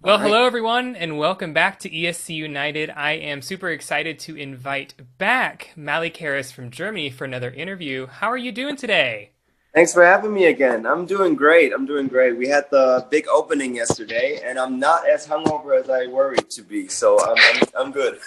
All Well, right. hello everyone, and welcome back to ESC United. I am super excited to invite back Malik Harris from Germany for another interview. How are you doing today? Thanks for having me again. I'm doing great. I'm doing great. We had the big opening yesterday, and I'm not as hungover as I worried to be. So I'm good.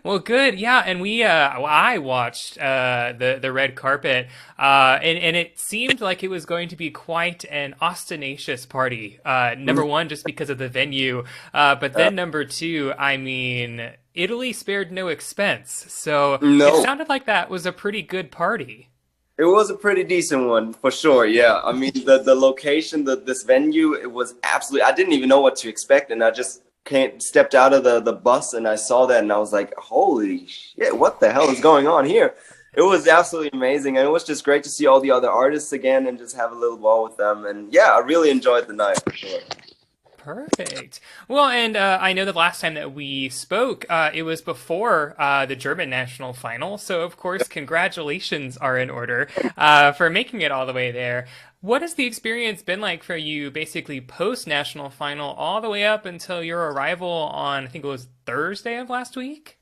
Well, good, yeah. And I watched the red carpet, and it seemed like it was going to be quite an ostentatious party. Number one, just because of the venue, but Uh, then number two, I mean, Italy spared no expense, so it no, sounded like that was a pretty good party. it was a pretty decent one for sure. Yeah, I mean the location, this venue, it was absolutely. I didn't even know what to expect, and I just came stepped out of the bus and I saw that, and I was like, "Holy shit! What the hell is going on here?" It was absolutely amazing, and it was just great to see all the other artists again and just have a little ball with them. And yeah, I really enjoyed the night for sure. Perfect. Well, and I know the last time that we spoke, it was before the German national final. So, of course, congratulations are in order for making it all the way there. What has the experience been like for you, basically post national final, all the way up until your arrival on, I think it was Thursday of last week?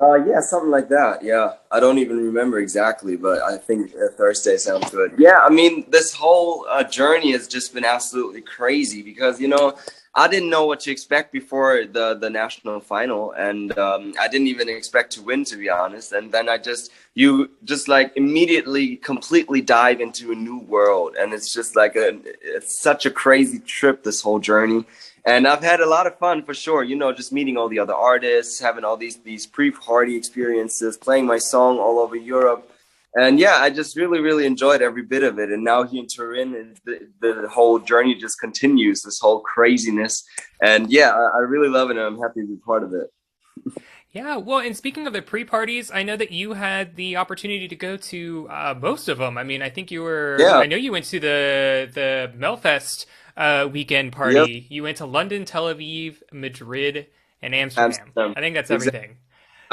Yeah, something like that. Yeah, I don't even remember exactly, but I think Thursday sounds good. Yeah, I mean, this whole journey has just been absolutely crazy because I didn't know what to expect before the national final, and I didn't even expect to win, to be honest. And then you just like immediately completely dive into a new world, and it's just like it's such a crazy trip, this whole journey. And I've had a lot of fun for sure, just meeting all the other artists, having all these pre-party experiences, playing my song all over Europe. And yeah, I just really, really enjoyed every bit of it. And now here in Turin, the whole journey just continues, this whole craziness. And yeah, I really love it, and I'm happy to be part of it. Yeah, well, and speaking of the pre-parties, I know that you had the opportunity to go to most of them. I mean, I think Yeah, I know you went to the Melfest weekend yep, party. You went to London, Tel Aviv, Madrid, and Amsterdam. Amsterdam. I think that's Exactly. everything.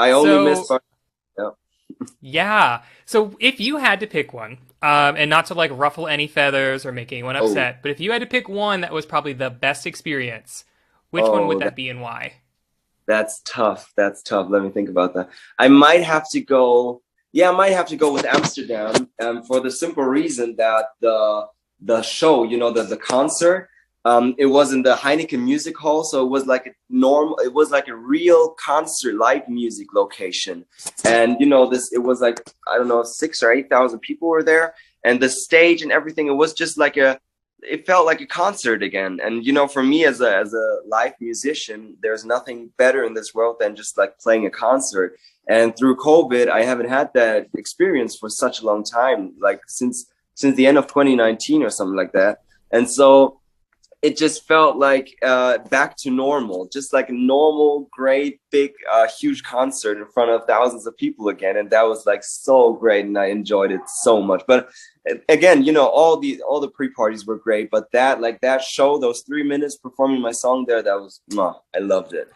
I only missed. So, Yeah. yeah. So if you had to pick one, and not to like ruffle any feathers or make anyone Oh, upset, but if you had to pick one that was probably the best experience, which one would oh, that be and why? that's tough. That's tough. Let me think about that. I might have to go. Yeah, I might have to go with Amsterdam, for the simple reason that the show, the concert, it was in the Heineken Music Hall, so it was like a normal. It was like a real concert, live music location, and it was like, I don't know, 6 or 8 thousand people were there, and the stage and everything. It was just like it felt like a concert again. And for me as a live musician, there's nothing better in this world than just like playing a concert. And through COVID, I haven't had that experience for such a long time, like since the end of 2019 or something like that. And so it just felt like back to normal, just like a normal, great, big, huge concert in front of thousands of people again, and that was like so great, and I enjoyed it so much. But again, all the pre-parties were great, but that show, those 3 minutes performing my song there, that was, I loved it.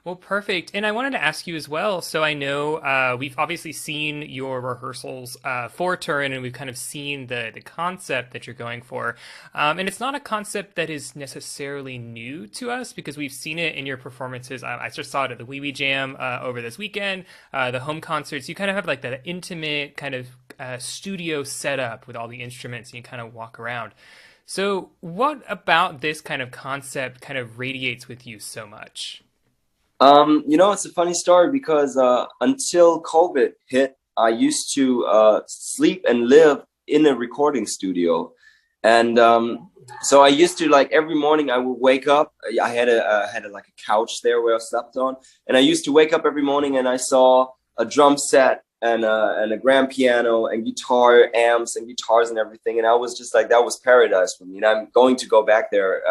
Well, perfect. And I wanted to ask you as well. So I know we've obviously seen your rehearsals for Turin, and we've kind of seen the concept that you're going for. And it's not a concept that is necessarily new to us because we've seen it in your performances. I just saw it at the Wee Wee Jam over this weekend, the home concerts. You kind of have like that intimate kind of studio setup with all the instruments, and you kind of walk around. So, what about this kind of concept kind of radiates with you so much? It's a funny story because until COVID hit, I used to sleep and live in a recording studio, and so I used to, like, every morning I would wake up. I had like a couch there where I slept on, and I used to wake up every morning and I saw a drum set and a grand piano and guitar amps and guitars and everything, and I was just like, that was paradise for me, and I'm going to go back there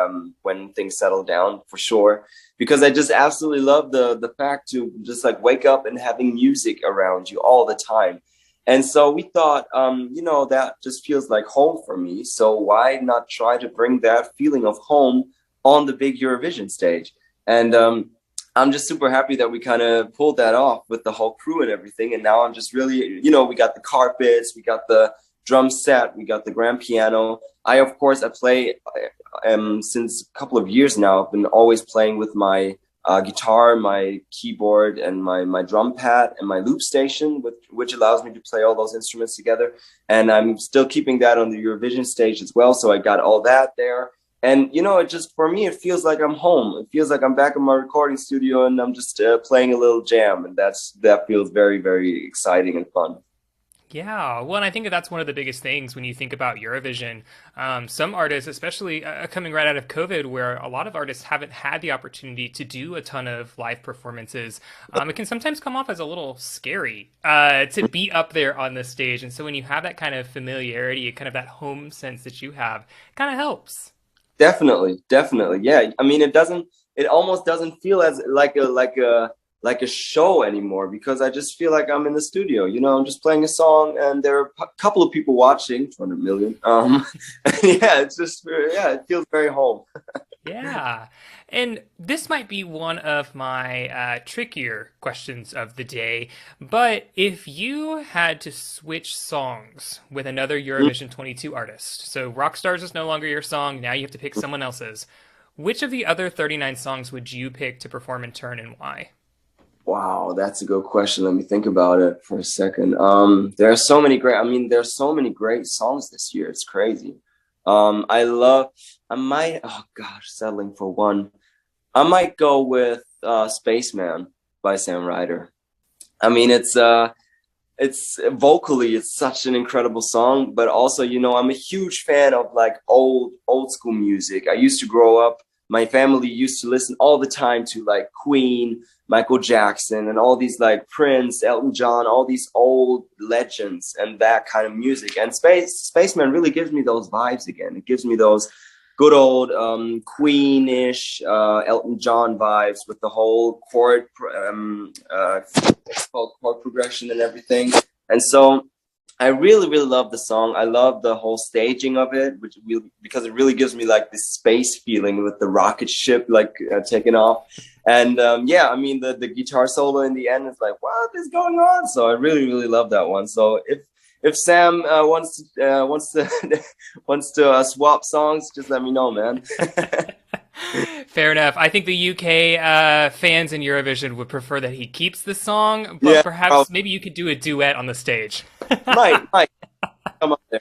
when things settle down for sure, because I just absolutely love the fact to just like wake up and having music around you all the time. And so we thought, that just feels like home for me. So why not try to bring that feeling of home on the big Eurovision stage? And I'm just super happy that we kind of pulled that off with the whole crew and everything. And now I'm just really, we got the carpets, we got the drum set. We got the grand piano. I, of course, I play since a couple of years now. I've been always playing with my guitar, my keyboard, and my drum pad and my loop station, which allows me to play all those instruments together. And I'm still keeping that on the Eurovision stage as well. So I got all that there. And, you know, it just, for me, it feels like I'm home. It feels like I'm back in my recording studio and I'm just playing a little jam. And that feels very, very exciting and fun. Yeah, well, and I think that that's one of the biggest things when you think about Eurovision. Some artists, especially coming right out of COVID, where a lot of artists haven't had the opportunity to do a ton of live performances, it can sometimes come off as a little scary to be up there on the stage. And so when you have that kind of familiarity, kind of that home sense that you have, it kind of helps. Definitely, definitely. Yeah. I mean, it almost doesn't feel as like a show anymore because I just feel like I'm in the studio. You know, I'm just playing a song and there are a couple of people watching, 200 million. Yeah, it's just, yeah, it feels very home. Yeah. And this might be one of my trickier questions of the day, but if you had to switch songs with another Eurovision 22 artist, so Rockstars is no longer your song, now you have to pick someone else's, which of the other 39 songs would you pick to perform in turn and why? Wow, that's a good question. Let me think about it for a second. There are so many great, I mean, there's so many great songs this year. It's crazy. I might, oh gosh, settling for one. I might go with Spaceman by Sam Ryder. I mean, it's vocally, it's such an incredible song, but also, you know, I'm a huge fan of like old school music. I used to grow up, my family used to listen all the time to like Queen, Michael Jackson, and all these like Prince, Elton John, all these old legends and that kind of music. And Spaceman really gives me those vibes again. It gives me those good old Queen-ish, Elton John vibes with the whole it's called chord progression and everything. And so I really, really love the song. I love the whole staging of it, because it really gives me like this space feeling with the rocket ship like taking off. And yeah, I mean the guitar solo in the end is like, what is going on? So I really, really love that one. So if Sam wants to swap songs, just let me know, man. Fair enough. I think the UK fans in Eurovision would prefer that he keeps the song, but Yeah, perhaps maybe you could do a duet on the stage. might come up there.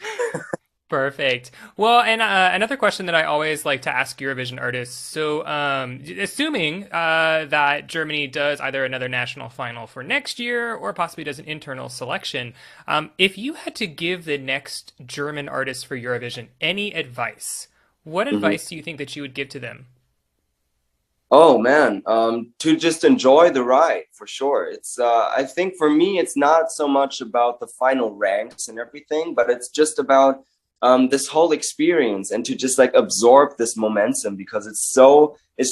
Perfect. Well, and another question that I always like to ask Eurovision artists. So, assuming that Germany does either another national final for next year or possibly does an internal selection, if you had to give the next German artist for Eurovision any advice, what Mhm. advice do you think that you would give to them? Oh man, to just enjoy the ride for sure. It's I think for me, it's not so much about the final ranks and everything, but it's just about this whole experience and to just like absorb this momentum because it's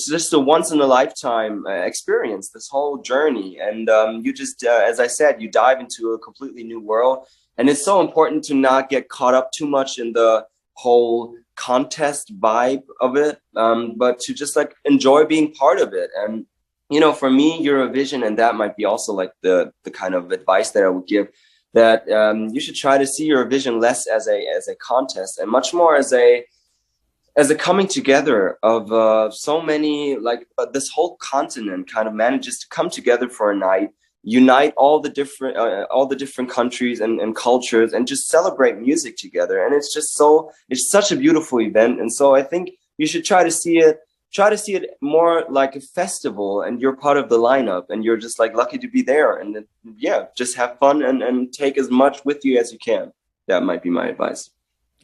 just a once in a lifetime experience, this whole journey. And you just, as I said, you dive into a completely new world. And it's so important to not get caught up too much in the whole contest vibe of it, but to just like enjoy being part of it. And you know, for me, Eurovision, and that might be also like the kind of advice that I would give, that you should try to see Eurovision less as a contest and much more as a coming together of so many, like this whole continent kind of manages to come together for a night, unite all the different countries and cultures, and just celebrate music together. And it's such a beautiful event. And so I think you should try to see it more like a festival, and you're part of the lineup and you're just like lucky to be there. And yeah, just have fun and take as much with you as you can. That might be my advice.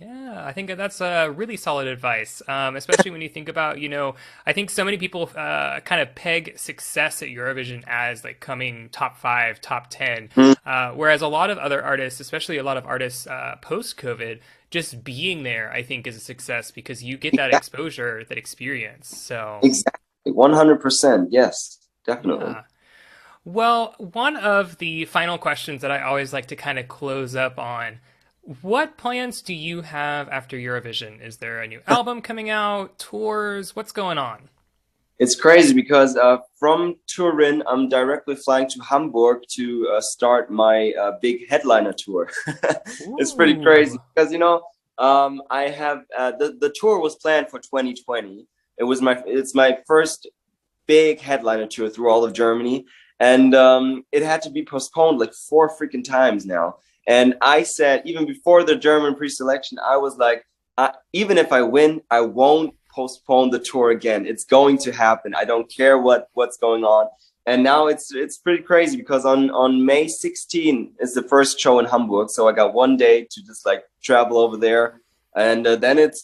Yeah, I think that's really solid advice, especially when you think about, I think so many people kind of peg success at Eurovision as like coming top five, top 10, whereas a lot of other artists, especially a lot of artists post-COVID, just being there, I think, is a success because you get that Exactly. exposure, that experience. So, Exactly. 100%. Yes, definitely. yeah. Well, one of the final questions that I always like to kind of close up on. What plans do you have after Eurovision? Is there a new album coming out? Tours? What's going on? It's crazy because from Turin, I'm directly flying to Hamburg to start my big headliner tour. It's pretty crazy Ooh. because I have the tour was planned for 2020. It's my first big headliner tour through all of Germany, and it had to be postponed like four freaking times now. And I said even before the German pre-selection, I was like, even if I win, I won't postpone the tour again. It's going to happen. I don't care what's going on. And now it's pretty crazy because on May 16 is the first show in Hamburg. So I got one day to just like travel over there. And then it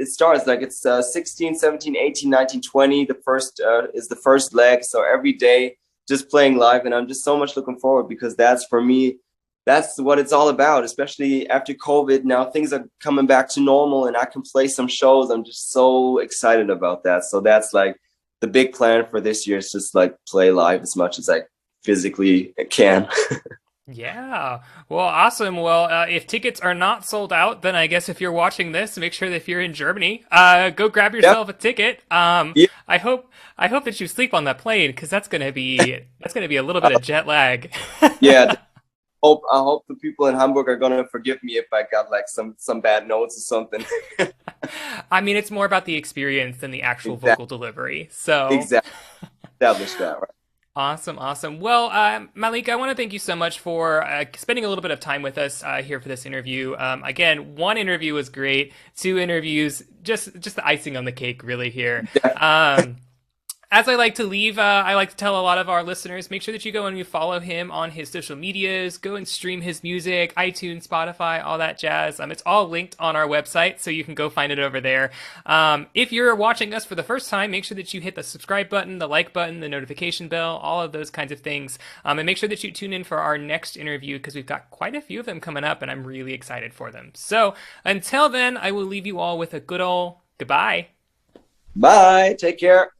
starts like it's 16, 17, 18, 19, 20. The first is the first leg. So every day just playing live. And I'm just so much looking forward because that's for me, that's what it's all about, especially after COVID. Now things are coming back to normal and I can play some shows. I'm just so excited about that. So that's like the big plan for this year is just like play live as much as I physically can. Yeah. Well, awesome. Well, if tickets are not sold out, then I guess if you're watching this, make sure that if you're in Germany, go grab Yeah. yourself a ticket. Yeah. I hope that you sleep on that plane because that's gonna be a little bit of jet lag. Yeah. I hope the people in Hamburg are gonna forgive me if I got like some bad notes or something. I mean, it's more about the experience than the actual vocal Exactly. delivery. So. Exactly. Establish that, right? Awesome, awesome. Well, Malik, I want to thank you so much for spending a little bit of time with us here for this interview. Again, one interview was great. Two interviews, just the icing on the cake, really here. Yeah. As I like to leave, I like to tell a lot of our listeners, make sure that you go and you follow him on his social medias, go and stream his music, iTunes, Spotify, all that jazz. It's all linked on our website, so you can go find it over there. If you're watching us for the first time, make sure that you hit the subscribe button, the like button, the notification bell, all of those kinds of things. And make sure that you tune in for our next interview because we've got quite a few of them coming up and I'm really excited for them. So until then, I will leave you all with a good old goodbye. Bye. Take care.